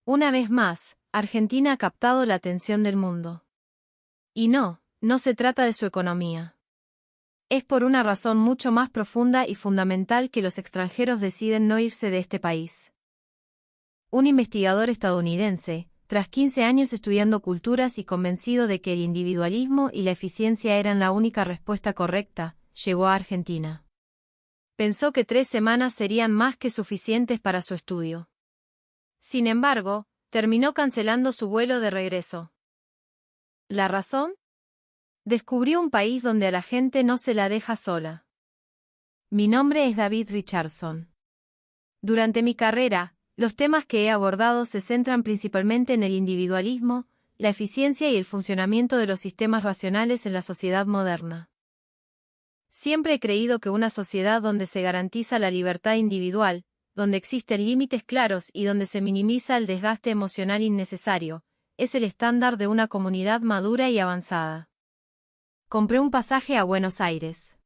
Una vez más, Argentina ha captado la atención del mundo. Y no se trata de su economía. Es por una razón mucho más profunda y fundamental que los extranjeros deciden no irse de este país. Un investigador estadounidense, tras 15 años estudiando culturas y convencido de que el individualismo y la eficiencia eran la única respuesta correcta, llegó a Argentina. Pensó que 3 semanas serían más que suficientes para su estudio. Sin embargo, terminó cancelando su vuelo de regreso. ¿La razón? Descubrió un país donde a la gente no se la deja sola. Mi nombre es David Richardson. Durante mi carrera, los temas que he abordado se centran principalmente en el individualismo, la eficiencia y el funcionamiento de los sistemas racionales en la sociedad moderna. Siempre he creído que una sociedad donde se garantiza la libertad individual, donde existen límites claros y donde se minimiza el desgaste emocional innecesario, es el estándar de una comunidad madura y avanzada. Compré un pasaje a Buenos Aires.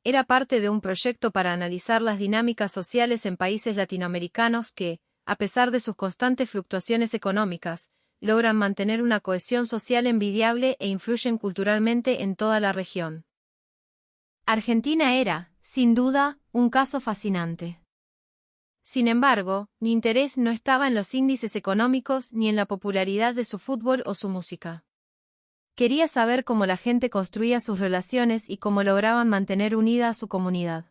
Era parte de un proyecto para analizar las dinámicas sociales en países latinoamericanos que, a pesar de sus constantes fluctuaciones económicas, logran mantener una cohesión social envidiable e influyen culturalmente en toda la región. Argentina era, sin duda, un caso fascinante. Sin embargo, mi interés no estaba en los índices económicos ni en la popularidad de su fútbol o su música. Quería saber cómo la gente construía sus relaciones y cómo lograban mantener unida a su comunidad.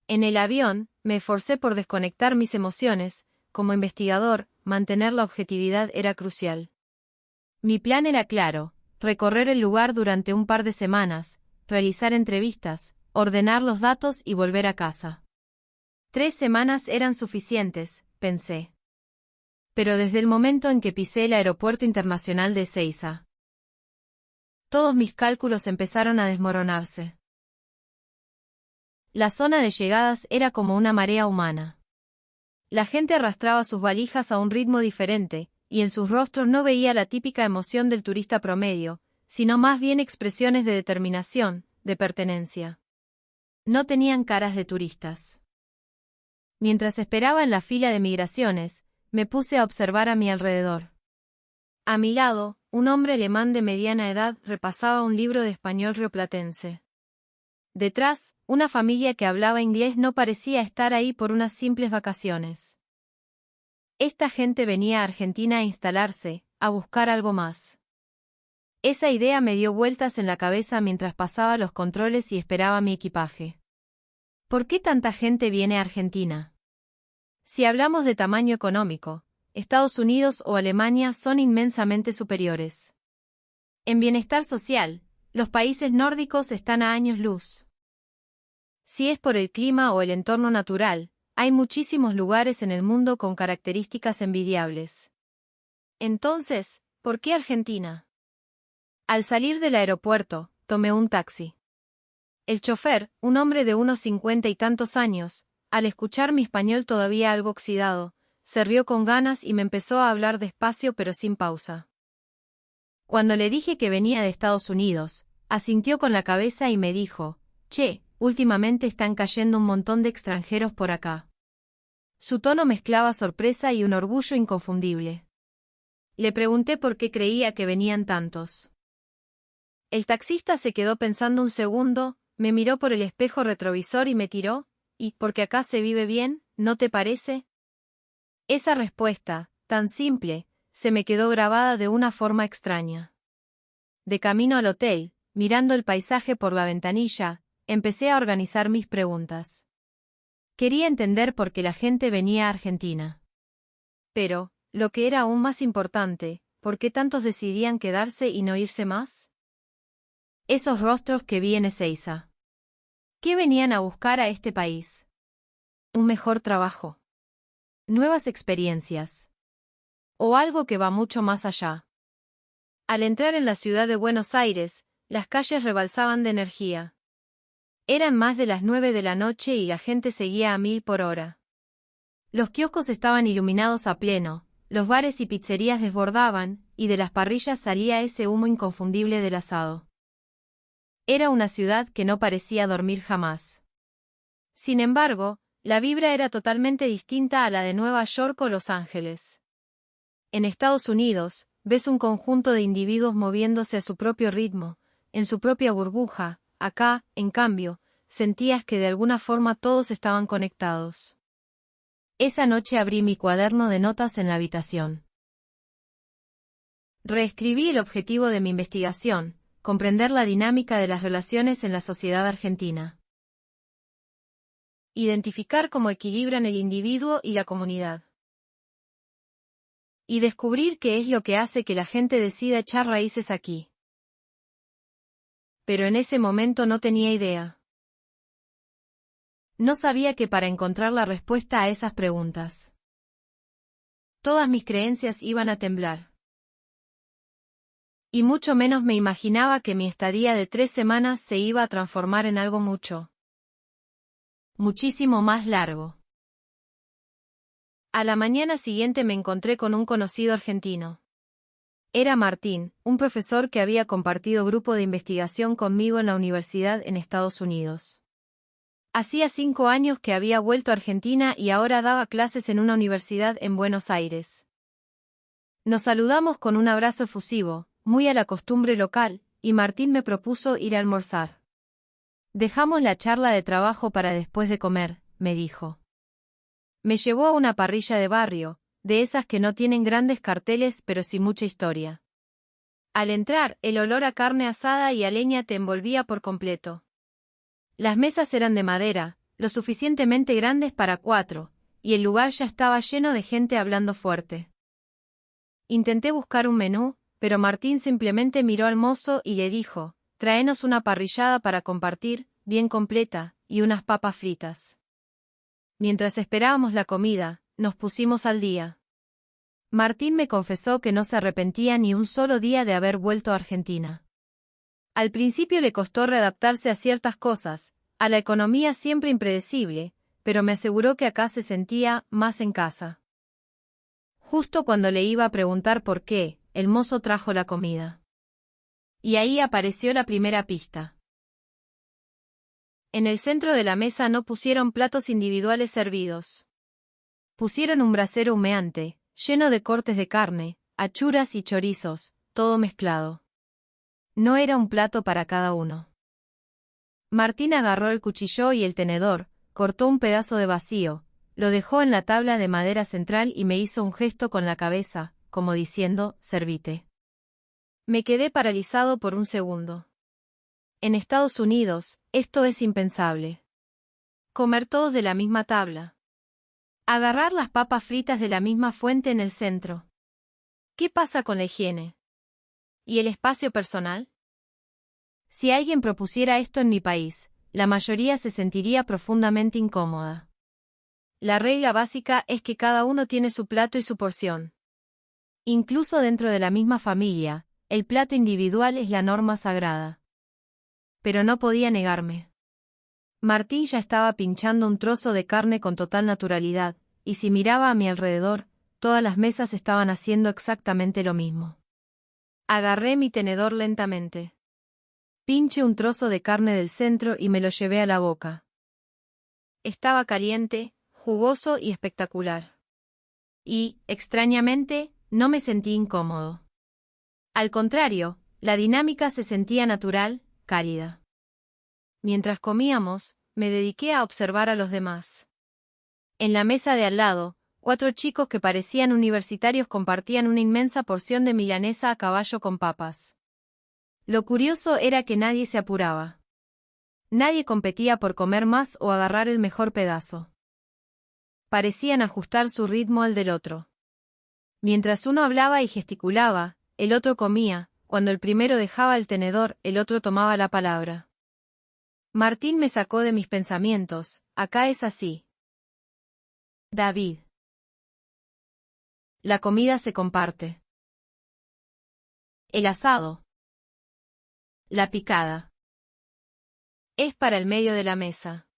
En el avión, me esforcé por desconectar mis emociones. Como investigador, mantener la objetividad era crucial. Mi plan era claro: recorrer el lugar durante un par de semanas, realizar entrevistas, ordenar los datos y volver a casa. 3 semanas eran suficientes, pensé. Pero desde el momento en que pisé el aeropuerto internacional de Ezeiza, todos mis cálculos empezaron a desmoronarse. La zona de llegadas era como una marea humana. La gente arrastraba sus valijas a un ritmo diferente, y en sus rostros no veía la típica emoción del turista promedio, sino más bien expresiones de determinación, de pertenencia. No tenían caras de turistas. Mientras esperaba en la fila de migraciones, me puse a observar a mi alrededor. A mi lado, un hombre alemán de mediana edad repasaba un libro de español rioplatense. Detrás, una familia que hablaba inglés no parecía estar ahí por unas simples vacaciones. Esta gente venía a Argentina a instalarse, a buscar algo más. Esa idea me dio vueltas en la cabeza mientras pasaba los controles y esperaba mi equipaje. ¿Por qué tanta gente viene a Argentina? Si hablamos de tamaño económico, Estados Unidos o Alemania son inmensamente superiores. En bienestar social, los países nórdicos están a años luz. Si es por el clima o el entorno natural, hay muchísimos lugares en el mundo con características envidiables. Entonces, ¿por qué Argentina? Al salir del aeropuerto, tomé un taxi. El chofer, un hombre de unos 50 y tantos años, al escuchar mi español todavía algo oxidado, se rió con ganas y me empezó a hablar despacio pero sin pausa. Cuando le dije que venía de Estados Unidos, asintió con la cabeza y me dijo: «Che, últimamente están cayendo un montón de extranjeros por acá». Su tono mezclaba sorpresa y un orgullo inconfundible. Le pregunté por qué creía que venían tantos. El taxista se quedó pensando un segundo, me miró por el espejo retrovisor y me tiró: «¿Y porque acá se vive bien, no te parece?». Esa respuesta, tan simple, se me quedó grabada de una forma extraña. De camino al hotel, mirando el paisaje por la ventanilla, empecé a organizar mis preguntas. Quería entender por qué la gente venía a Argentina. Pero, lo que era aún más importante, ¿por qué tantos decidían quedarse y no irse más? Esos rostros que vi en Ezeiza. ¿Qué venían a buscar a este país? Un mejor trabajo. Nuevas experiencias. O algo que va mucho más allá. Al entrar en la ciudad de Buenos Aires, las calles rebalsaban de energía. Eran más de las 9 de la noche y la gente seguía a 1000 por hora. Los kioscos estaban iluminados a pleno, los bares y pizzerías desbordaban, y de las parrillas salía ese humo inconfundible del asado. Era una ciudad que no parecía dormir jamás. Sin embargo, la vibra era totalmente distinta a la de Nueva York o Los Ángeles. En Estados Unidos, ves un conjunto de individuos moviéndose a su propio ritmo, en su propia burbuja. Acá, en cambio, sentías que de alguna forma todos estaban conectados. Esa noche abrí mi cuaderno de notas en la habitación. Reescribí el objetivo de mi investigación: comprender la dinámica de las relaciones en la sociedad argentina. Identificar cómo equilibran el individuo y la comunidad. Y descubrir qué es lo que hace que la gente decida echar raíces aquí. Pero en ese momento no tenía idea. No sabía que para encontrar la respuesta a esas preguntas, todas mis creencias iban a temblar. Y mucho menos me imaginaba que mi estadía de 3 semanas se iba a transformar en algo muchísimo más largo. A la mañana siguiente me encontré con un conocido argentino. Era Martín, un profesor que había compartido grupo de investigación conmigo en la universidad en Estados Unidos. Hacía 5 años que había vuelto a Argentina y ahora daba clases en una universidad en Buenos Aires. Nos saludamos con un abrazo efusivo, muy a la costumbre local, y Martín me propuso ir a almorzar. Dejamos la charla de trabajo para después de comer, me dijo. Me llevó a una parrilla de barrio, de esas que no tienen grandes carteles pero sí mucha historia. Al entrar, el olor a carne asada y a leña te envolvía por completo. Las mesas eran de madera, lo suficientemente grandes para 4, y el lugar ya estaba lleno de gente hablando fuerte. Intenté buscar un menú, pero Martín simplemente miró al mozo y le dijo: tráenos una parrillada para compartir, bien completa, y unas papas fritas. Mientras esperábamos la comida, nos pusimos al día. Martín me confesó que no se arrepentía ni un solo día de haber vuelto a Argentina. Al principio le costó readaptarse a ciertas cosas, a la economía siempre impredecible, pero me aseguró que acá se sentía más en casa. Justo cuando le iba a preguntar por qué, el mozo trajo la comida. Y ahí apareció la primera pista. En el centro de la mesa no pusieron platos individuales servidos. Pusieron un brasero humeante, lleno de cortes de carne, achuras y chorizos, todo mezclado. No era un plato para cada uno. Martín agarró el cuchillo y el tenedor, cortó un pedazo de vacío, lo dejó en la tabla de madera central y me hizo un gesto con la cabeza, como diciendo: servite. Me quedé paralizado por un segundo. En Estados Unidos, esto es impensable. Comer todos de la misma tabla. Agarrar las papas fritas de la misma fuente en el centro. ¿Qué pasa con la higiene? ¿Y el espacio personal? Si alguien propusiera esto en mi país, la mayoría se sentiría profundamente incómoda. La regla básica es que cada uno tiene su plato y su porción. Incluso dentro de la misma familia, el plato individual es la norma sagrada. Pero no podía negarme. Martín ya estaba pinchando un trozo de carne con total naturalidad, y si miraba a mi alrededor, todas las mesas estaban haciendo exactamente lo mismo. Agarré mi tenedor lentamente. Pinché un trozo de carne del centro y me lo llevé a la boca. Estaba caliente, jugoso y espectacular. Y, extrañamente, no me sentí incómodo. Al contrario, la dinámica se sentía natural, cálida. Mientras comíamos, me dediqué a observar a los demás. En la mesa de al lado, 4 chicos que parecían universitarios compartían una inmensa porción de milanesa a caballo con papas. Lo curioso era que nadie se apuraba. Nadie competía por comer más o agarrar el mejor pedazo. Parecían ajustar su ritmo al del otro. Mientras uno hablaba y gesticulaba, el otro comía. Cuando el primero dejaba el tenedor, el otro tomaba la palabra. Martín me sacó de mis pensamientos: acá es así. David. La comida se comparte. El asado. La picada. Es para el medio de la mesa.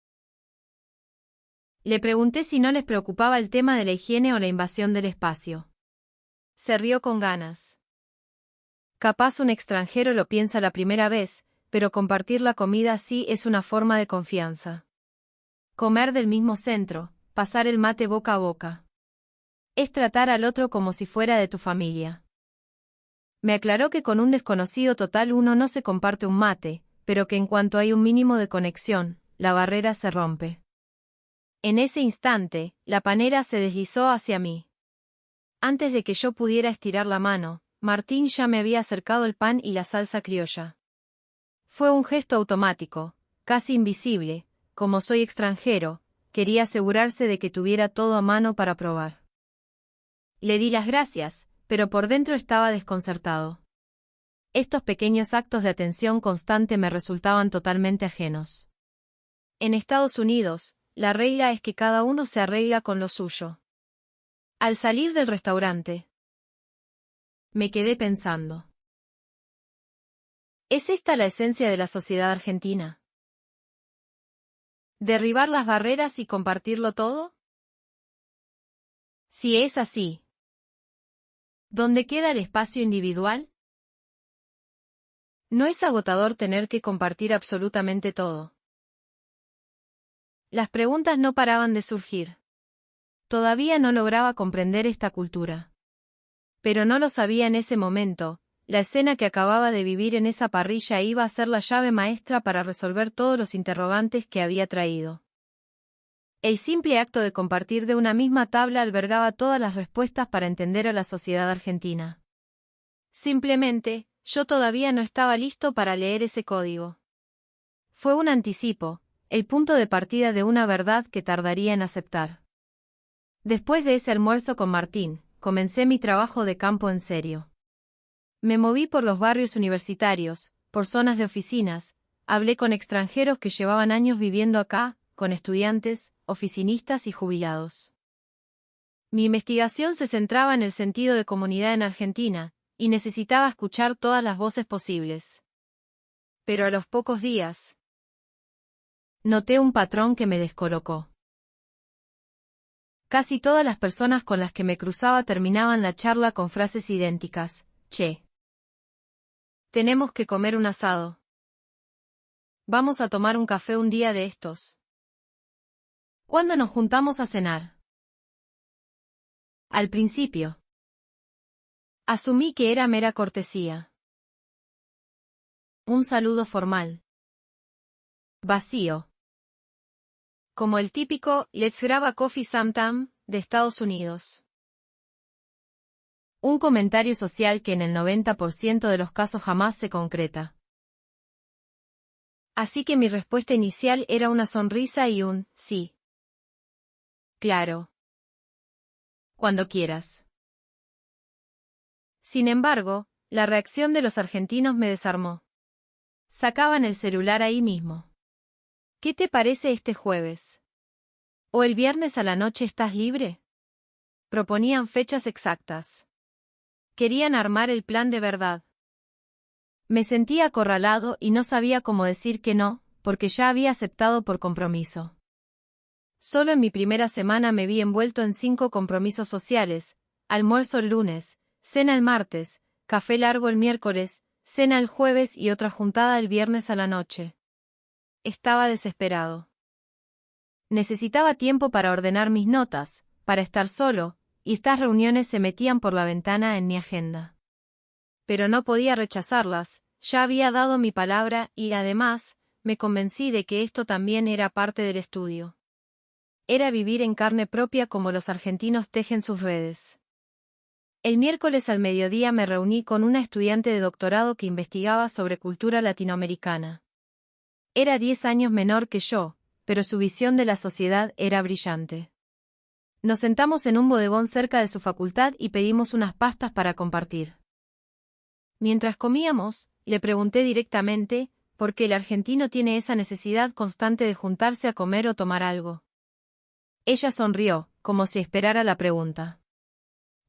Le pregunté si no les preocupaba el tema de la higiene o la invasión del espacio. Se rió con ganas. Capaz un extranjero lo piensa la primera vez, pero compartir la comida así es una forma de confianza. Comer del mismo centro, pasar el mate boca a boca. Es tratar al otro como si fuera de tu familia. Me aclaró que con un desconocido total uno no se comparte un mate, pero que en cuanto hay un mínimo de conexión, la barrera se rompe. En ese instante, la panera se deslizó hacia mí. Antes de que yo pudiera estirar la mano, Martín ya me había acercado el pan y la salsa criolla. Fue un gesto automático, casi invisible, como soy extranjero, quería asegurarse de que tuviera todo a mano para probar. Le di las gracias, pero por dentro estaba desconcertado. Estos pequeños actos de atención constante me resultaban totalmente ajenos. En Estados Unidos, la regla es que cada uno se arregla con lo suyo. Al salir del restaurante, me quedé pensando. ¿Es esta la esencia de la sociedad argentina? ¿Derribar las barreras y compartirlo todo? Si es así, ¿dónde queda el espacio individual? ¿No es agotador tener que compartir absolutamente todo? Las preguntas no paraban de surgir. Todavía no lograba comprender esta cultura. Pero no lo sabía en ese momento, la escena que acababa de vivir en esa parrilla iba a ser la llave maestra para resolver todos los interrogantes que había traído. El simple acto de compartir de una misma tabla albergaba todas las respuestas para entender a la sociedad argentina. Simplemente, yo todavía no estaba listo para leer ese código. Fue un anticipo, el punto de partida de una verdad que tardaría en aceptar. Después de ese almuerzo con Martín, comencé mi trabajo de campo en serio. Me moví por los barrios universitarios, por zonas de oficinas, hablé con extranjeros que llevaban años viviendo acá, con estudiantes, oficinistas y jubilados. Mi investigación se centraba en el sentido de comunidad en Argentina, y necesitaba escuchar todas las voces posibles. Pero a los pocos días, noté un patrón que me descolocó. Casi todas las personas con las que me cruzaba terminaban la charla con frases idénticas: che, tenemos que comer un asado. Vamos a tomar un café un día de estos. ¿Cuándo nos juntamos a cenar? Al principio, asumí que era mera cortesía. Un saludo formal. Vacío. Como el típico "Let's grab a coffee sometime" de Estados Unidos. Un comentario social que en el 90% de los casos jamás se concreta. Así que mi respuesta inicial era una sonrisa y un sí. Claro. Cuando quieras. Sin embargo, la reacción de los argentinos me desarmó. Sacaban el celular ahí mismo. ¿Qué te parece este jueves? ¿O el viernes a la noche estás libre? Proponían fechas exactas. Querían armar el plan de verdad. Me sentía acorralado y no sabía cómo decir que no, porque ya había aceptado por compromiso. Solo en mi primera semana me vi envuelto en 5 compromisos sociales: almuerzo el lunes, cena el martes, café largo el miércoles, cena el jueves y otra juntada el viernes a la noche. Estaba desesperado. Necesitaba tiempo para ordenar mis notas, para estar solo, y estas reuniones se metían por la ventana en mi agenda. Pero no podía rechazarlas, ya había dado mi palabra y, además, me convencí de que esto también era parte del estudio. Era vivir en carne propia como los argentinos tejen sus redes. El miércoles al mediodía me reuní con una estudiante de doctorado que investigaba sobre cultura latinoamericana. Era 10 años menor que yo, pero su visión de la sociedad era brillante. Nos sentamos en un bodegón cerca de su facultad y pedimos unas pastas para compartir. Mientras comíamos, le pregunté directamente por qué el argentino tiene esa necesidad constante de juntarse a comer o tomar algo. Ella sonrió, como si esperara la pregunta.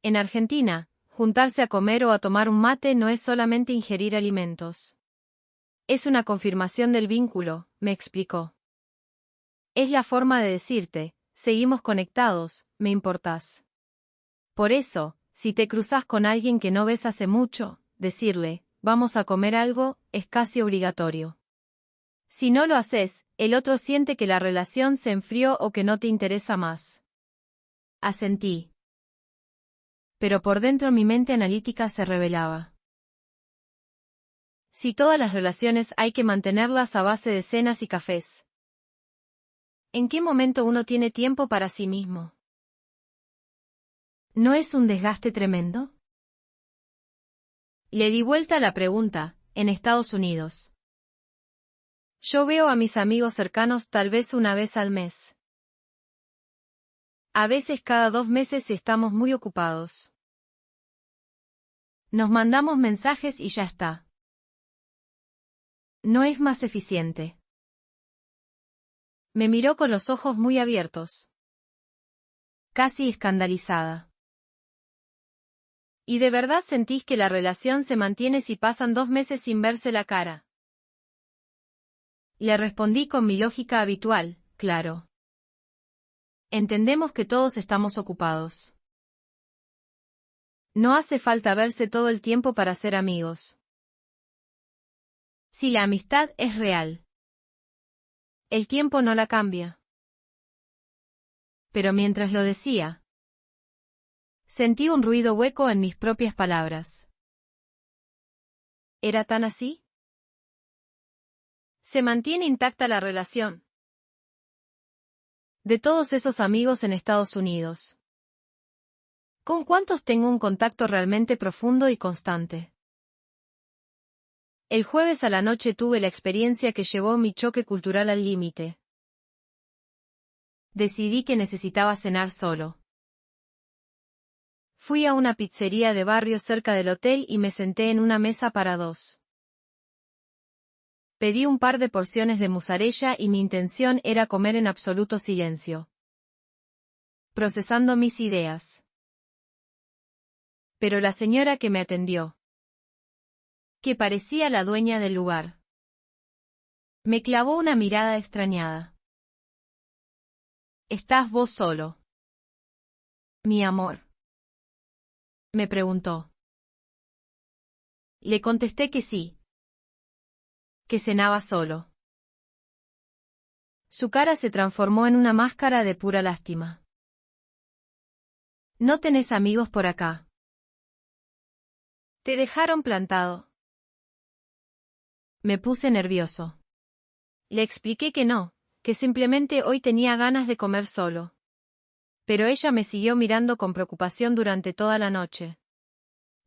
En Argentina, juntarse a comer o a tomar un mate no es solamente ingerir alimentos. Es una confirmación del vínculo, me explicó. Es la forma de decirte, seguimos conectados, me importás. Por eso, si te cruzas con alguien que no ves hace mucho, decirle, vamos a comer algo, es casi obligatorio. Si no lo haces, el otro siente que la relación se enfrió o que no te interesa más. Asentí. Pero por dentro mi mente analítica se rebelaba. Si todas las relaciones hay que mantenerlas a base de cenas y cafés. ¿En qué momento uno tiene tiempo para sí mismo? ¿No es un desgaste tremendo? Le di vuelta a la pregunta, en Estados Unidos. Yo veo a mis amigos cercanos tal vez una vez al mes. A veces cada 2 meses si estamos muy ocupados. Nos mandamos mensajes y ya está. ¿No es más eficiente? Me miró con los ojos muy abiertos. Casi escandalizada. ¿Y de verdad sentís que la relación se mantiene si pasan 2 meses sin verse la cara? Le respondí con mi lógica habitual, claro. Entendemos que todos estamos ocupados. No hace falta verse todo el tiempo para ser amigos. Si la amistad es real. El tiempo no la cambia. Pero mientras lo decía, sentí un ruido hueco en mis propias palabras. ¿Era tan así? Se mantiene intacta la relación. De todos esos amigos en Estados Unidos. ¿Con cuántos tengo un contacto realmente profundo y constante? El jueves a la noche tuve la experiencia que llevó mi choque cultural al límite. Decidí que necesitaba cenar solo. Fui a una pizzería de barrio cerca del hotel y me senté en una mesa para 2. Pedí un par de porciones de mozzarella y mi intención era comer en absoluto silencio. Procesando mis ideas. Pero la señora que me atendió, que parecía la dueña del lugar, me clavó una mirada extrañada. ¿Estás vos solo? Mi amor. Me preguntó. Le contesté que sí. Que cenaba solo. Su cara se transformó en una máscara de pura lástima. ¿No tenés amigos por acá? ¿Te dejaron plantado? Me puse nervioso. Le expliqué que no, que simplemente hoy tenía ganas de comer solo. Pero ella me siguió mirando con preocupación durante toda la noche.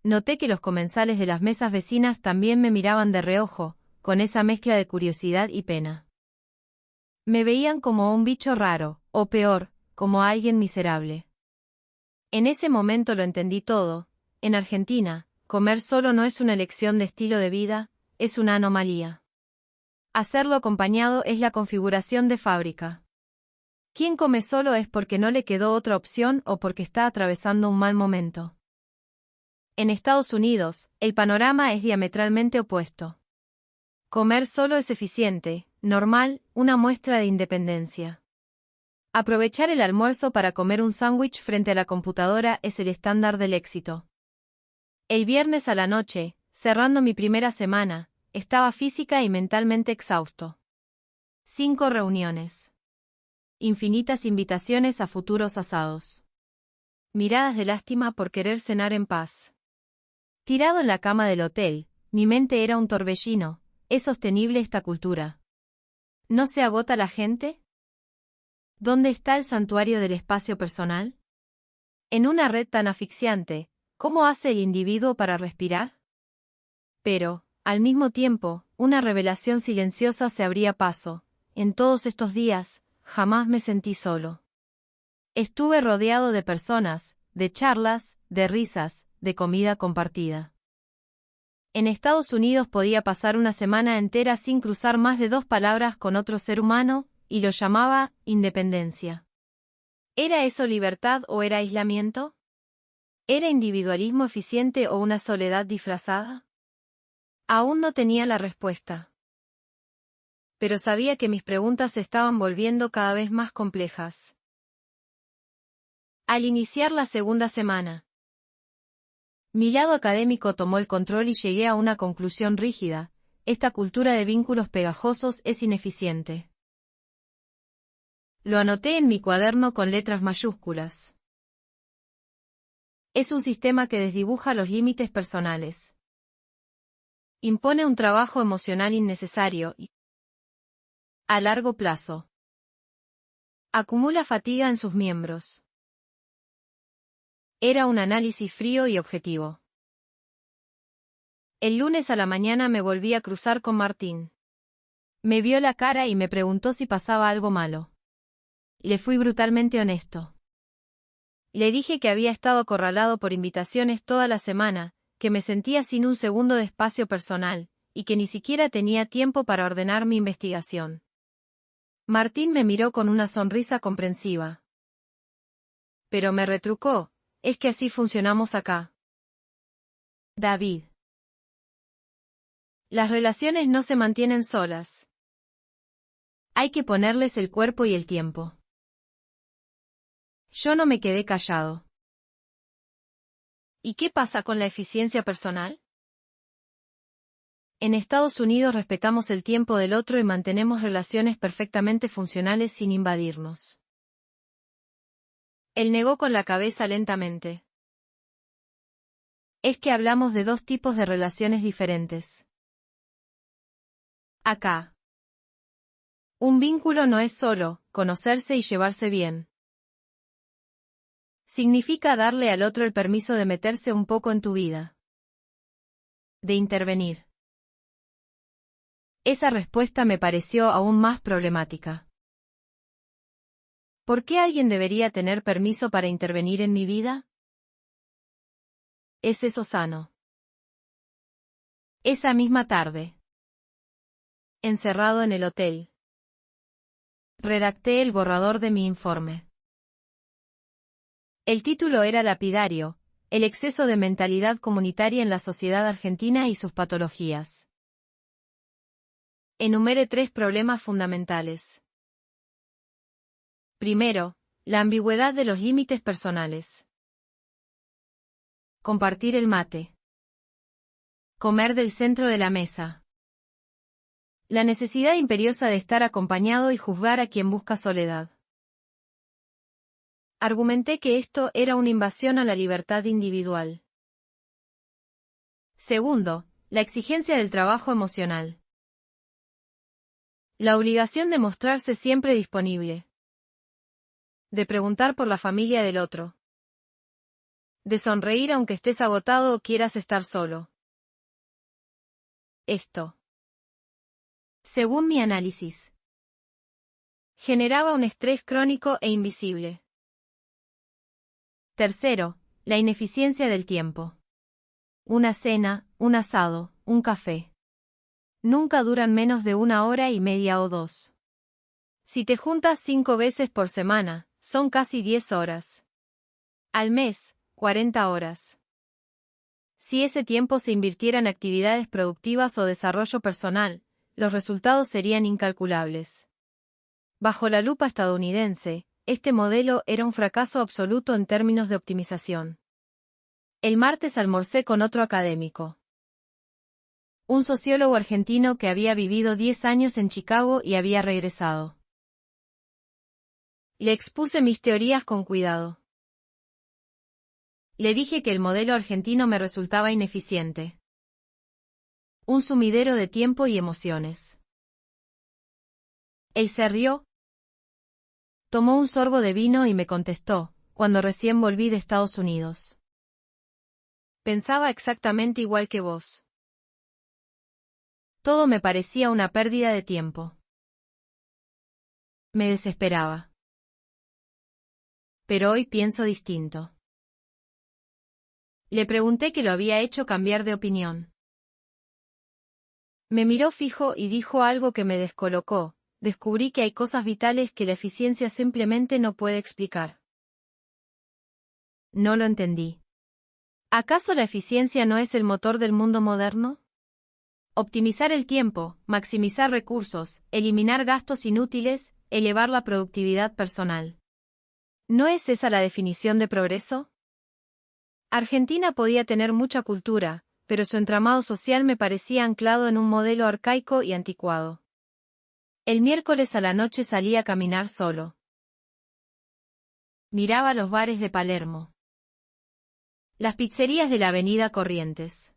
Noté que los comensales de las mesas vecinas también me miraban de reojo, con esa mezcla de curiosidad y pena. Me veían como un bicho raro, o peor, como alguien miserable. En ese momento lo entendí todo. En Argentina, comer solo no es una elección de estilo de vida, es una anomalía. Hacerlo acompañado es la configuración de fábrica. Quien come solo es porque no le quedó otra opción o porque está atravesando un mal momento. En Estados Unidos, el panorama es diametralmente opuesto. Comer solo es eficiente, normal, una muestra de independencia. Aprovechar el almuerzo para comer un sándwich frente a la computadora es el estándar del éxito. El viernes a la noche, cerrando mi primera semana, estaba física y mentalmente exhausto. 5 reuniones. Infinitas invitaciones a futuros asados. Miradas de lástima por querer cenar en paz. Tirado en la cama del hotel, mi mente era un torbellino. ¿Es sostenible esta cultura? ¿No se agota la gente? ¿Dónde está el santuario del espacio personal? En una red tan asfixiante, ¿cómo hace el individuo para respirar? Pero, al mismo tiempo, una revelación silenciosa se abría paso. En todos estos días, jamás me sentí solo. Estuve rodeado de personas, de charlas, de risas, de comida compartida. En Estados Unidos podía pasar una semana entera sin cruzar más de 2 palabras con otro ser humano, y lo llamaba independencia. ¿Era eso libertad o era aislamiento? ¿Era individualismo eficiente o una soledad disfrazada? Aún no tenía la respuesta. Pero sabía que mis preguntas se estaban volviendo cada vez más complejas. Al iniciar la segunda semana, mi lado académico tomó el control y llegué a una conclusión rígida: esta cultura de vínculos pegajosos es ineficiente. Lo anoté en mi cuaderno con letras mayúsculas. Es un sistema que desdibuja los límites personales. Impone un trabajo emocional innecesario y, a largo plazo, acumula fatiga en sus miembros. Era un análisis frío y objetivo. El lunes a la mañana me volví a cruzar con Martín. Me vio la cara y me preguntó si pasaba algo malo. Le fui brutalmente honesto. Le dije que había estado acorralado por invitaciones toda la semana, que me sentía sin un segundo de espacio personal, y que ni siquiera tenía tiempo para ordenar mi investigación. Martín me miró con una sonrisa comprensiva. Pero me retrucó, es que así funcionamos acá. David. Las relaciones no se mantienen solas. Hay que ponerles el cuerpo y el tiempo. Yo no me quedé callado. ¿Y qué pasa con la eficiencia personal? En Estados Unidos respetamos el tiempo del otro y mantenemos relaciones perfectamente funcionales sin invadirnos. Él negó con la cabeza lentamente. Es que hablamos de dos tipos de relaciones diferentes. Acá. Un vínculo no es solo conocerse y llevarse bien. Significa darle al otro el permiso de meterse un poco en tu vida. De intervenir. Esa respuesta me pareció aún más problemática. ¿Por qué alguien debería tener permiso para intervenir en mi vida? ¿Es eso sano? Esa misma tarde. Encerrado en el hotel. Redacté el borrador de mi informe. El título era lapidario: el exceso de mentalidad comunitaria en la sociedad argentina y sus patologías. Enumeré 3 problemas fundamentales. Primero, la ambigüedad de los límites personales. Compartir el mate. Comer del centro de la mesa. La necesidad imperiosa de estar acompañado y juzgar a quien busca soledad. Argumenté que esto era una invasión a la libertad individual. Segundo, la exigencia del trabajo emocional. La obligación de mostrarse siempre disponible. De preguntar por la familia del otro. De sonreír aunque estés agotado o quieras estar solo. Esto, según mi análisis, generaba un estrés crónico e invisible. Tercero, la ineficiencia del tiempo. Una cena, un asado, un café. Nunca duran menos de 1 hora y media o 2. Si te juntas 5 veces por semana, son casi 10 horas. Al mes, 40 horas. Si ese tiempo se invirtiera en actividades productivas o desarrollo personal, los resultados serían incalculables. Bajo la lupa estadounidense, este modelo era un fracaso absoluto en términos de optimización. El martes almorcé con otro académico. Un sociólogo argentino que había vivido 10 años en Chicago y había regresado. Le expuse mis teorías con cuidado. Le dije que el modelo argentino me resultaba ineficiente. Un sumidero de tiempo y emociones. Él se rió. Tomó un sorbo de vino y me contestó, cuando recién volví de Estados Unidos. Pensaba exactamente igual que vos. Todo me parecía una pérdida de tiempo. Me desesperaba. Pero hoy pienso distinto. Le pregunté qué lo había hecho cambiar de opinión. Me miró fijo y dijo algo que me descolocó. Descubrí que hay cosas vitales que la eficiencia simplemente no puede explicar. No lo entendí. ¿Acaso la eficiencia no es el motor del mundo moderno? Optimizar el tiempo, maximizar recursos, eliminar gastos inútiles, elevar la productividad personal. ¿No es esa la definición de progreso? Argentina podía tener mucha cultura, pero su entramado social me parecía anclado en un modelo arcaico y anticuado. El miércoles a la noche salí a caminar solo. Miraba los bares de Palermo. Las pizzerías de la avenida Corrientes.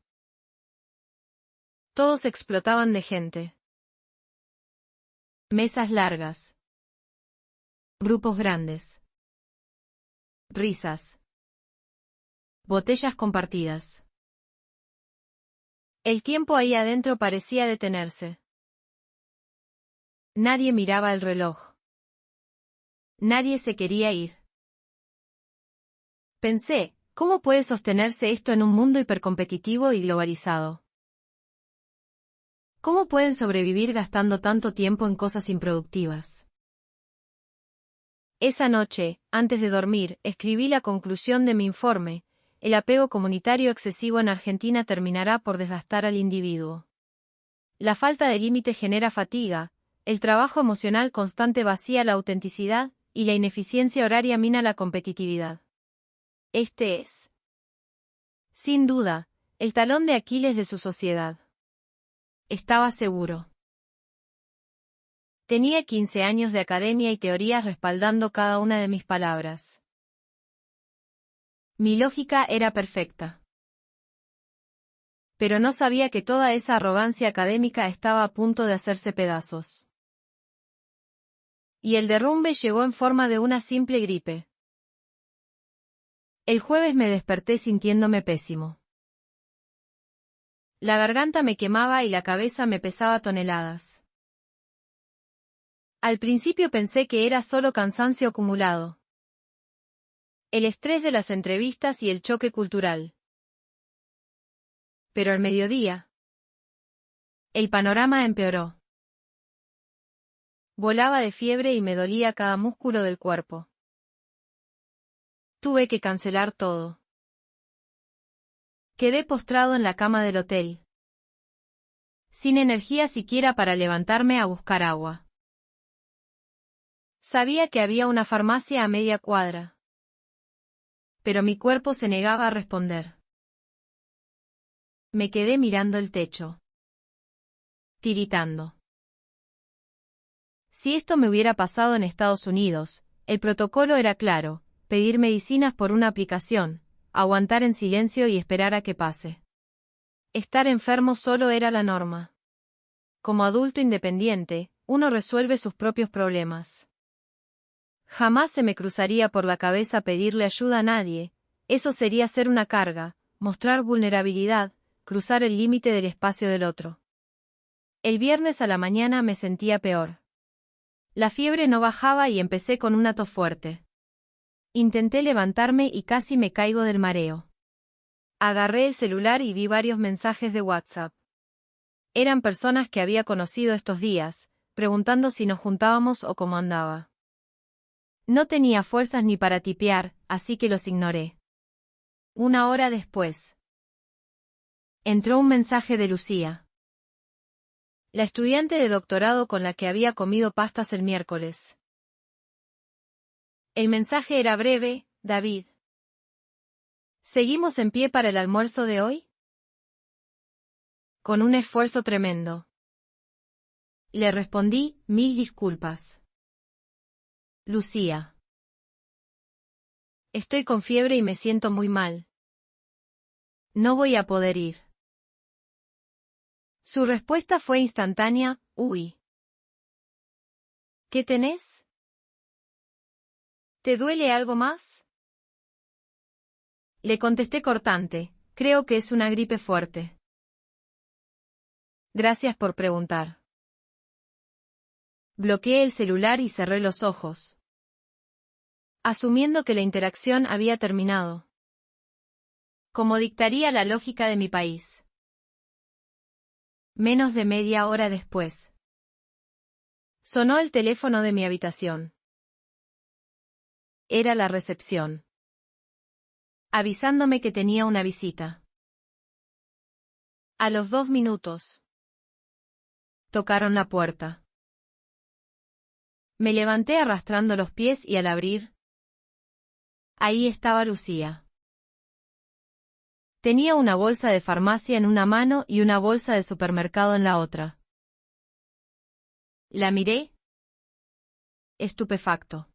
Todos explotaban de gente. Mesas largas. Grupos grandes. Risas. Botellas compartidas. El tiempo ahí adentro parecía detenerse. Nadie miraba el reloj. Nadie se quería ir. Pensé, ¿cómo puede sostenerse esto en un mundo hipercompetitivo y globalizado? ¿Cómo pueden sobrevivir gastando tanto tiempo en cosas improductivas? Esa noche, antes de dormir, escribí la conclusión de mi informe: el apego comunitario excesivo en Argentina terminará por desgastar al individuo. La falta de límite genera fatiga, el trabajo emocional constante vacía la autenticidad, y la ineficiencia horaria mina la competitividad. Este es, sin duda, el talón de Aquiles de su sociedad. Estaba seguro. Tenía 15 años de academia y teorías respaldando cada una de mis palabras. Mi lógica era perfecta. Pero no sabía que toda esa arrogancia académica estaba a punto de hacerse pedazos. Y el derrumbe llegó en forma de una simple gripe. El jueves me desperté sintiéndome pésimo. La garganta me quemaba y la cabeza me pesaba toneladas. Al principio pensé que era solo cansancio acumulado. El estrés de las entrevistas y el choque cultural. Pero al mediodía, el panorama empeoró. Volaba de fiebre y me dolía cada músculo del cuerpo. Tuve que cancelar todo. Quedé postrado en la cama del hotel, sin energía siquiera para levantarme a buscar agua. Sabía que había una farmacia a media cuadra, pero mi cuerpo se negaba a responder. Me quedé mirando el techo, tiritando. Si esto me hubiera pasado en Estados Unidos, el protocolo era claro: pedir medicinas por una aplicación, aguantar en silencio y esperar a que pase. Estar enfermo solo era la norma. Como adulto independiente, uno resuelve sus propios problemas. Jamás se me cruzaría por la cabeza pedirle ayuda a nadie, eso sería ser una carga, mostrar vulnerabilidad, cruzar el límite del espacio del otro. El viernes a la mañana me sentía peor. La fiebre no bajaba y empecé con una tos fuerte. Intenté levantarme y casi me caigo del mareo. Agarré el celular y vi varios mensajes de WhatsApp. Eran personas que había conocido estos días, preguntando si nos juntábamos o cómo andaba. No tenía fuerzas ni para tipear, así que los ignoré. Una hora después, entró un mensaje de Lucía, la estudiante de doctorado con la que había comido pastas el miércoles. El mensaje era breve: David, ¿seguimos en pie para el almuerzo de hoy? Con un esfuerzo tremendo. Le respondí: mil disculpas. Lucía. Estoy con fiebre y me siento muy mal. No voy a poder ir. Su respuesta fue instantánea: uy. ¿Qué tenés? ¿Te duele algo más? Le contesté cortante: creo que es una gripe fuerte. Gracias por preguntar. Bloqueé el celular y cerré los ojos, asumiendo que la interacción había terminado. Como dictaría la lógica de mi país. Menos de media hora después, sonó el teléfono de mi habitación. Era la recepción, avisándome que tenía una visita. A los 2 minutos, tocaron la puerta. Me levanté arrastrando los pies y al abrir, ahí estaba Lucía. Tenía una bolsa de farmacia en una mano y una bolsa de supermercado en la otra. La miré, estupefacto.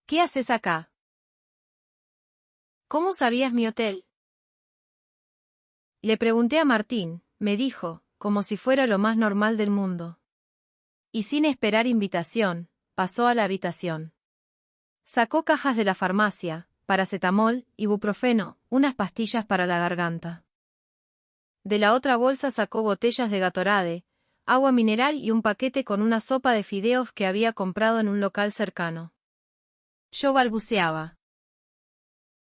¿Qué haces acá? ¿Cómo sabías mi hotel? Le pregunté a Martín, me dijo, como si fuera lo más normal del mundo. Y sin esperar invitación, pasó a la habitación. Sacó cajas de la farmacia, paracetamol, ibuprofeno, unas pastillas para la garganta. De la otra bolsa sacó botellas de Gatorade, agua mineral y un paquete con una sopa de fideos que había comprado en un local cercano. Yo balbuceaba,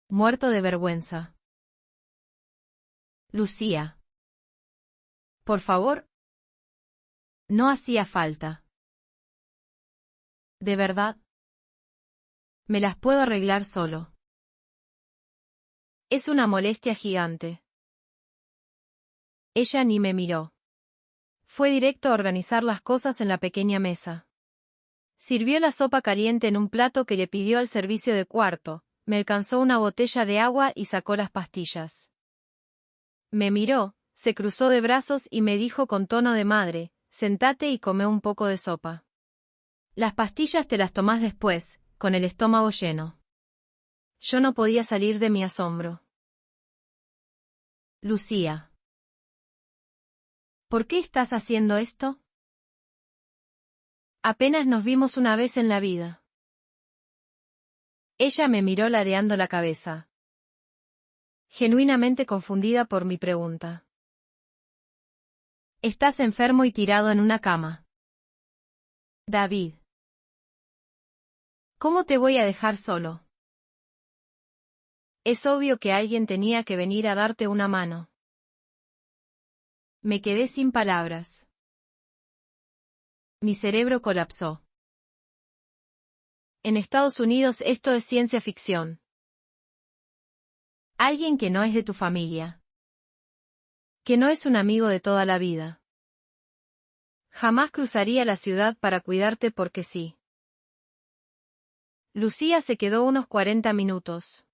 muerto de vergüenza. Lucía. Por favor. No hacía falta. ¿De verdad? Me las puedo arreglar solo. Es una molestia gigante. Ella ni me miró. Fue directo a organizar las cosas en la pequeña mesa. Sirvió la sopa caliente en un plato que le pidió al servicio de cuarto, me alcanzó una botella de agua y sacó las pastillas. Me miró, se cruzó de brazos y me dijo con tono de madre, sentate y come un poco de sopa. Las pastillas te las tomás después, con el estómago lleno. Yo no podía salir de mi asombro. Lucía. ¿Por qué estás haciendo esto? Apenas nos vimos una vez en la vida. Ella me miró ladeando la cabeza, genuinamente confundida por mi pregunta. Estás enfermo y tirado en una cama. David. ¿Cómo te voy a dejar solo? Es obvio que alguien tenía que venir a darte una mano. Me quedé sin palabras. Mi cerebro colapsó. En Estados Unidos esto es ciencia ficción. Alguien que no es de tu familia. Que no es un amigo de toda la vida. Jamás cruzaría la ciudad para cuidarte porque sí. Lucía se quedó unos 40 minutos.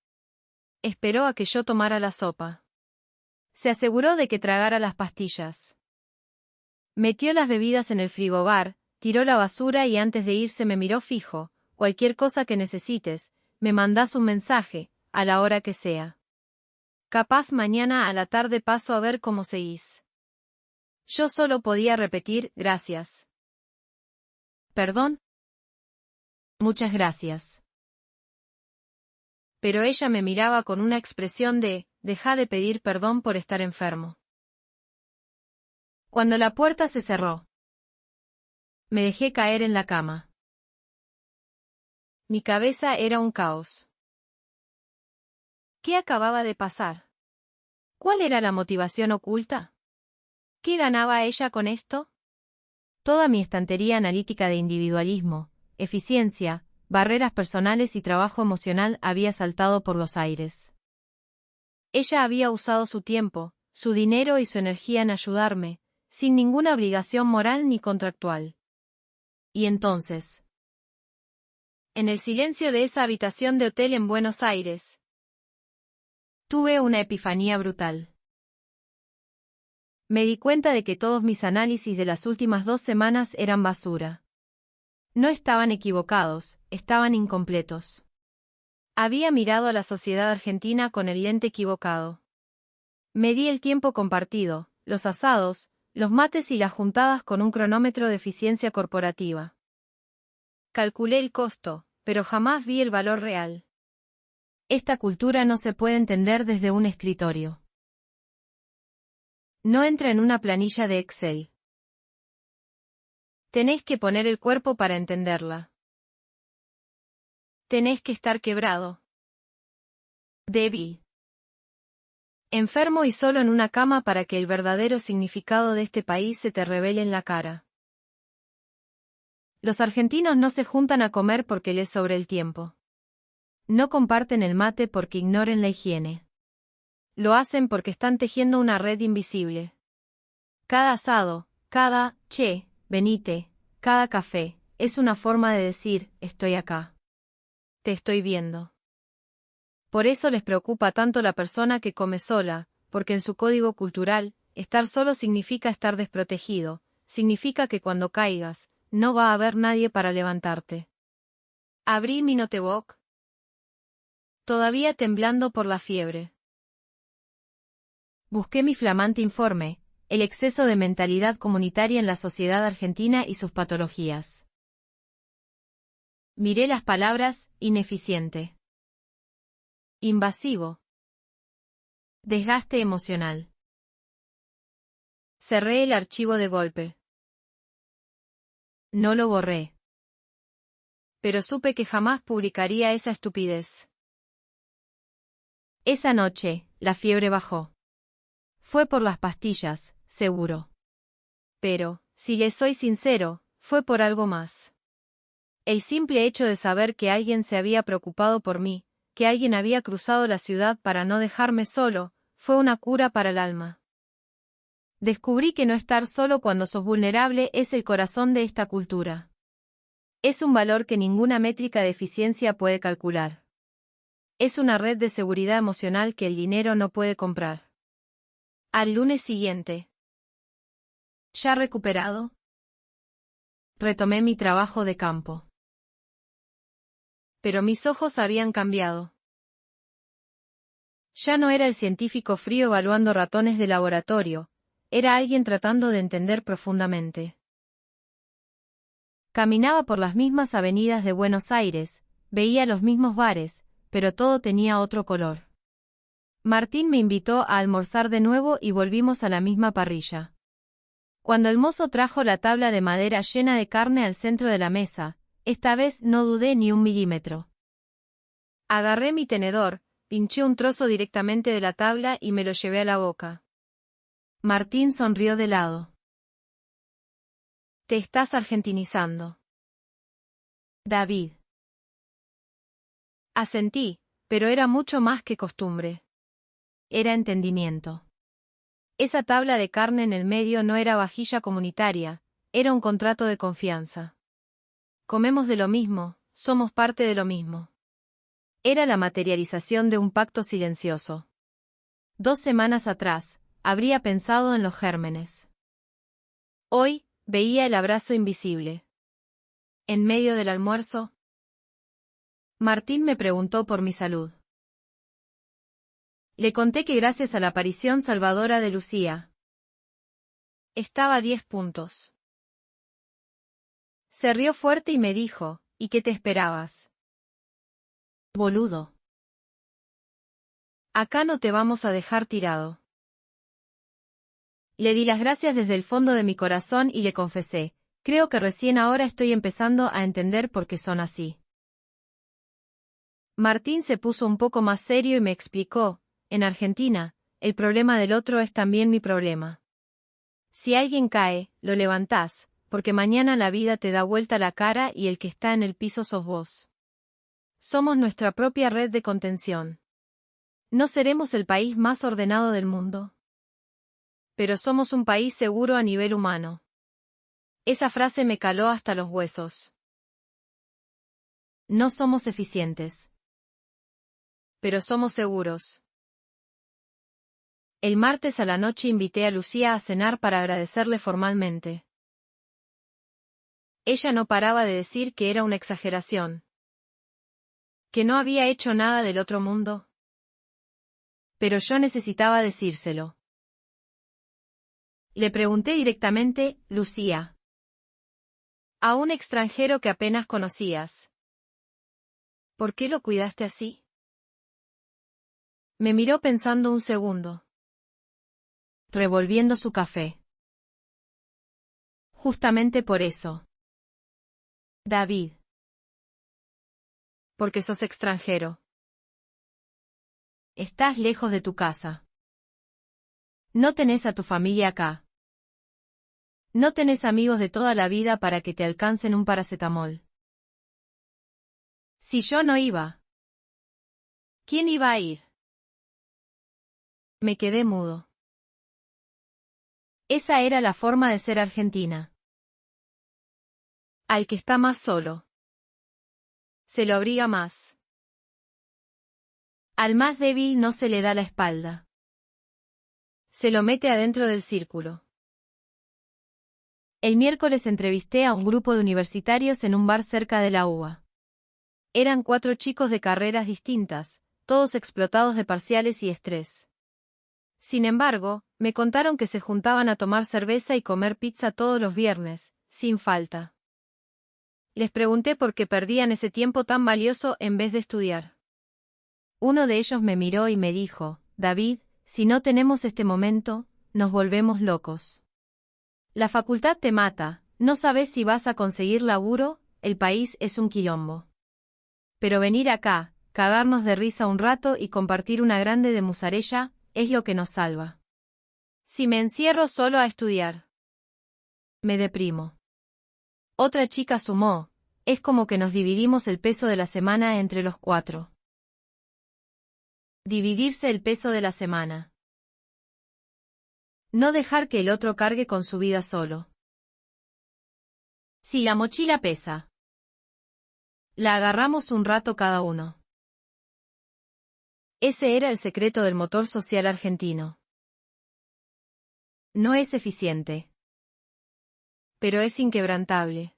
Esperó a que yo tomara la sopa. Se aseguró de que tragara las pastillas. Metió las bebidas en el frigobar, tiró la basura y antes de irse me miró fijo. Cualquier cosa que necesites, me mandás un mensaje, a la hora que sea. Capaz mañana a la tarde paso a ver cómo seguís. Yo solo podía repetir, gracias. ¿Perdón? Muchas gracias. Pero ella me miraba con una expresión de, deja de pedir perdón por estar enfermo. Cuando la puerta se cerró, me dejé caer en la cama. Mi cabeza era un caos. ¿Qué acababa de pasar? ¿Cuál era la motivación oculta? ¿Qué ganaba ella con esto? Toda mi estantería analítica de individualismo, eficiencia, barreras personales y trabajo emocional había saltado por los aires. Ella había usado su tiempo, su dinero y su energía en ayudarme, sin ninguna obligación moral ni contractual. Y entonces, en el silencio de esa habitación de hotel en Buenos Aires, tuve una epifanía brutal. Me di cuenta de que todos mis análisis de las últimas 2 semanas eran basura. No estaban equivocados, estaban incompletos. Había mirado a la sociedad argentina con el lente equivocado. Medí el tiempo compartido, los asados, los mates y las juntadas con un cronómetro de eficiencia corporativa. Calculé el costo, pero jamás vi el valor real. Esta cultura no se puede entender desde un escritorio. No entra en una planilla de Excel. Tenés que poner el cuerpo para entenderla. Tenés que estar quebrado. Débil. Enfermo y solo en una cama para que el verdadero significado de este país se te revele en la cara. Los argentinos no se juntan a comer porque les sobre el tiempo. No comparten el mate porque ignoren la higiene. Lo hacen porque están tejiendo una red invisible. Cada asado, cada che, venite, cada café, es una forma de decir, estoy acá. Te estoy viendo. Por eso les preocupa tanto la persona que come sola, porque en su código cultural, estar solo significa estar desprotegido, significa que cuando caigas, no va a haber nadie para levantarte. Abrí mi notebook. todavía temblando por la fiebre. Busqué mi flamante informe, el exceso de mentalidad comunitaria en la sociedad argentina y sus patologías. Miré las palabras: ineficiente, invasivo, desgaste emocional. Cerré el archivo de golpe. No lo borré. Pero supe que jamás publicaría esa estupidez. Esa noche, la fiebre bajó. Fue por las pastillas, seguro. Pero, si les soy sincero, fue por algo más. El simple hecho de saber que alguien se había preocupado por mí, que alguien había cruzado la ciudad para no dejarme solo, fue una cura para el alma. Descubrí que no estar solo cuando sos vulnerable es el corazón de esta cultura. Es un valor que ninguna métrica de eficiencia puede calcular. Es una red de seguridad emocional que el dinero no puede comprar. Al lunes siguiente. ¿Ya recuperado? Retomé mi trabajo de campo. Pero mis ojos habían cambiado. Ya no era el científico frío evaluando ratones de laboratorio, era alguien tratando de entender profundamente. Caminaba por las mismas avenidas de Buenos Aires, veía los mismos bares, pero todo tenía otro color. Martín me invitó a almorzar de nuevo y volvimos a la misma parrilla. Cuando el mozo trajo la tabla de madera llena de carne al centro de la mesa, esta vez no dudé ni un milímetro. Agarré mi tenedor, pinché un trozo directamente de la tabla y me lo llevé a la boca. Martín sonrió de lado. Te estás argentinizando, David. Asentí, pero era mucho más que costumbre. Era entendimiento. Esa tabla de carne en el medio no era vajilla comunitaria, era un contrato de confianza. Comemos de lo mismo, somos parte de lo mismo. Era la materialización de un pacto silencioso. 2 semanas atrás, habría pensado en los gérmenes. Hoy, veía el abrazo invisible. En medio del almuerzo, Martín me preguntó por mi salud. Le conté que gracias a la aparición salvadora de Lucía, estaba a 10 puntos. Se rió fuerte y me dijo, ¿y qué te esperabas? Boludo. Acá no te vamos a dejar tirado. Le di las gracias desde el fondo de mi corazón y le confesé, creo que recién ahora estoy empezando a entender por qué son así. Martín se puso un poco más serio y me explicó, en Argentina, el problema del otro es también mi problema. Si alguien cae, lo levantás, porque mañana la vida te da vuelta la cara y el que está en el piso sos vos. Somos nuestra propia red de contención. No seremos el país más ordenado del mundo, pero somos un país seguro a nivel humano. Esa frase me caló hasta los huesos. No somos eficientes, pero somos seguros. El martes a la noche invité a Lucía a cenar para agradecerle formalmente. Ella no paraba de decir que era una exageración, que no había hecho nada del otro mundo. Pero yo necesitaba decírselo. Le pregunté directamente, Lucía, a un extranjero que apenas conocías, ¿por qué lo cuidaste así? Me miró pensando un segundo, revolviendo su café. Justamente por eso, David. Porque sos extranjero. Estás lejos de tu casa. No tenés a tu familia acá. No tenés amigos de toda la vida para que te alcancen un paracetamol. Si yo no iba, ¿quién iba a ir? Me quedé mudo. Esa era la forma de ser argentina. Al que está más solo, se lo abriga más. Al más débil no se le da la espalda. Se lo mete adentro del círculo. El miércoles entrevisté a un grupo de universitarios en un bar cerca de la UBA. Eran 4 chicos de carreras distintas, todos explotados de parciales y estrés. Sin embargo, me contaron que se juntaban a tomar cerveza y comer pizza todos los viernes, sin falta. Les pregunté por qué perdían ese tiempo tan valioso en vez de estudiar. Uno de ellos me miró y me dijo, David, si no tenemos este momento, nos volvemos locos. La facultad te mata, no sabes si vas a conseguir laburo, el país es un quilombo. Pero venir acá, cagarnos de risa un rato y compartir una grande de mozzarella, es lo que nos salva. Si me encierro solo a estudiar, me deprimo. Otra chica sumó, es como que nos dividimos el peso de la semana entre los 4. Dividirse el peso de la semana. No dejar que el otro cargue con su vida solo. Si la mochila pesa, la agarramos un rato cada uno. Ese era el secreto del motor social argentino. No es eficiente, pero es inquebrantable.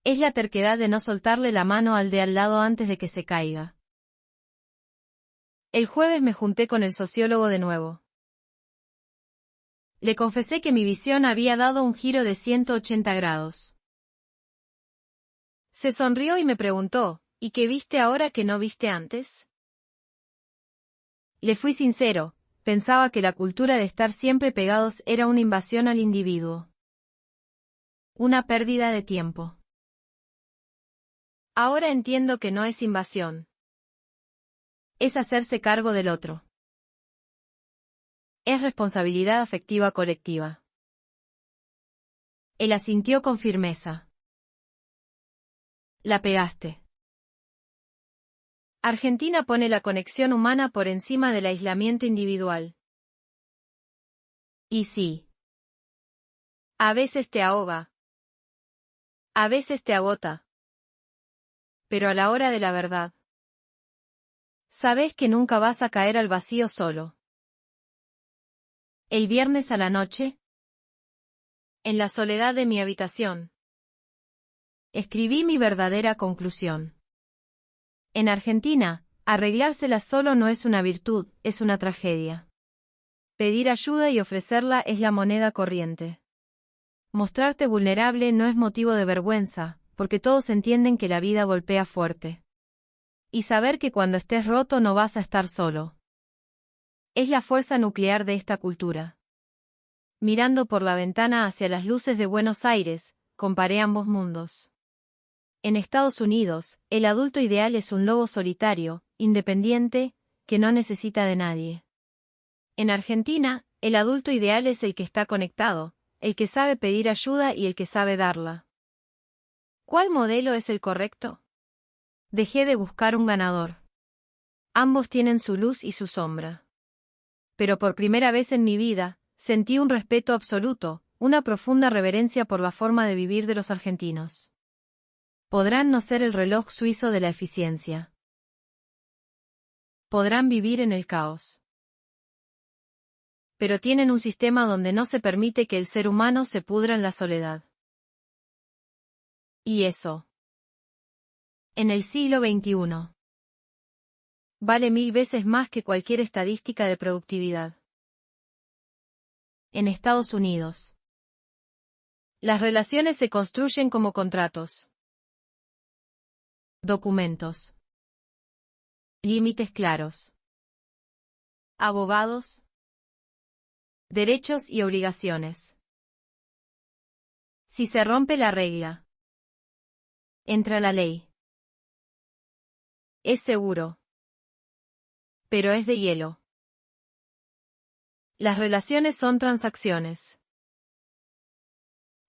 Es la terquedad de no soltarle la mano al de al lado antes de que se caiga. El jueves me junté con el sociólogo de nuevo. Le confesé que mi visión había dado un giro de 180 grados. Se sonrió y me preguntó, ¿y qué viste ahora que no viste antes? Le fui sincero, pensaba que la cultura de estar siempre pegados era una invasión al individuo. Una pérdida de tiempo. Ahora entiendo que no es invasión. Es hacerse cargo del otro. Es responsabilidad afectiva colectiva. Él asintió con firmeza. La pegaste. Argentina pone la conexión humana por encima del aislamiento individual. Y sí. A veces te ahoga. A veces te agota. Pero a la hora de la verdad, sabes que nunca vas a caer al vacío solo. El viernes a la noche, en la soledad de mi habitación, escribí mi verdadera conclusión. En Argentina, arreglársela solo no es una virtud, es una tragedia. Pedir ayuda y ofrecerla es la moneda corriente. Mostrarte vulnerable no es motivo de vergüenza, porque todos entienden que la vida golpea fuerte. Y saber que cuando estés roto no vas a estar solo. Es la fuerza nuclear de esta cultura. Mirando por la ventana hacia las luces de Buenos Aires, comparé ambos mundos. En Estados Unidos, el adulto ideal es un lobo solitario, independiente, que no necesita de nadie. En Argentina, el adulto ideal es el que está conectado, el que sabe pedir ayuda y el que sabe darla. ¿Cuál modelo es el correcto? Dejé de buscar un ganador. Ambos tienen su luz y su sombra. Pero por primera vez en mi vida, sentí un respeto absoluto, una profunda reverencia por la forma de vivir de los argentinos. Podrán no ser el reloj suizo de la eficiencia. Podrán vivir en el caos. Pero tienen un sistema donde no se permite que el ser humano se pudra en la soledad. Y eso, en el siglo XXI, vale 1000 veces más que cualquier estadística de productividad. En Estados Unidos, las relaciones se construyen como contratos. Documentos. Límites claros. Abogados. Derechos y obligaciones. Si se rompe la regla, entra la ley. Es seguro. Pero es de hielo. Las relaciones son transacciones.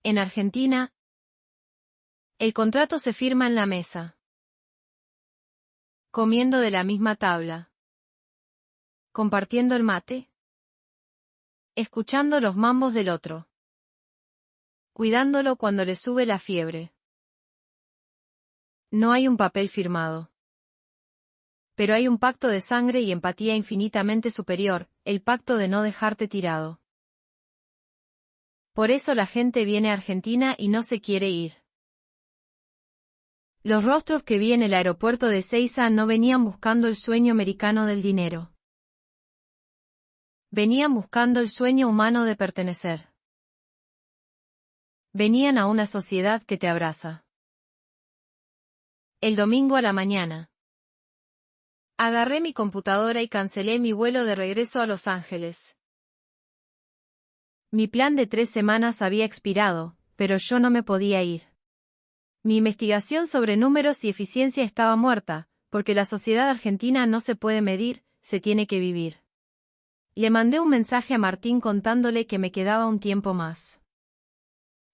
En Argentina, el contrato se firma en la mesa. Comiendo de la misma tabla. Compartiendo el mate. Escuchando los mambos del otro. Cuidándolo cuando le sube la fiebre. No hay un papel firmado. Pero hay un pacto de sangre y empatía infinitamente superior, el pacto de no dejarte tirado. Por eso la gente viene a Argentina y no se quiere ir. Los rostros que vi en el aeropuerto de Ezeiza no venían buscando el sueño americano del dinero. Venían buscando el sueño humano de pertenecer. Venían a una sociedad que te abraza. El domingo a la mañana. Agarré mi computadora y cancelé mi vuelo de regreso a Los Ángeles. Mi plan de 3 semanas había expirado, pero yo no me podía ir. Mi investigación sobre números y eficiencia estaba muerta, porque la sociedad argentina no se puede medir, se tiene que vivir. Le mandé un mensaje a Martín contándole que me quedaba un tiempo más.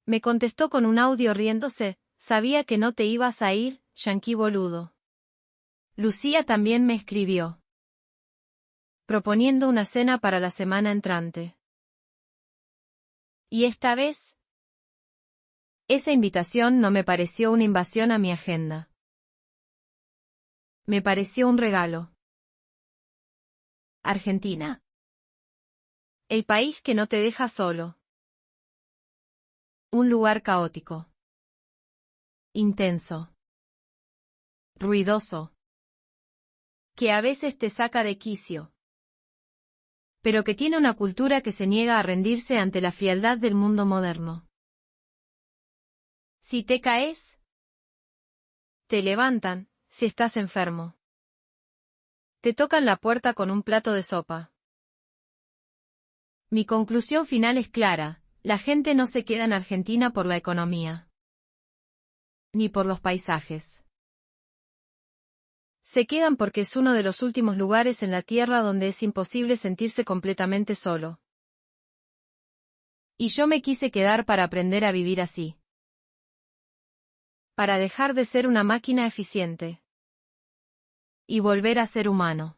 Me contestó con un audio riéndose: sabía que no te ibas a ir, yanqui boludo. Lucía también me escribió, proponiendo una cena para la semana entrante. Y esta vez, esa invitación no me pareció una invasión a mi agenda. Me pareció un regalo. Argentina. El país que no te deja solo. Un lugar caótico. Intenso. Ruidoso. Que a veces te saca de quicio. Pero que tiene una cultura que se niega a rendirse ante la frialdad del mundo moderno. Si te caes, te levantan, si estás enfermo. Te tocan la puerta con un plato de sopa. Mi conclusión final es clara: la gente no se queda en Argentina por la economía. Ni por los paisajes. Se quedan porque es uno de los últimos lugares en la Tierra donde es imposible sentirse completamente solo. Y yo me quise quedar para aprender a vivir así. Para dejar de ser una máquina eficiente. Y volver a ser humano.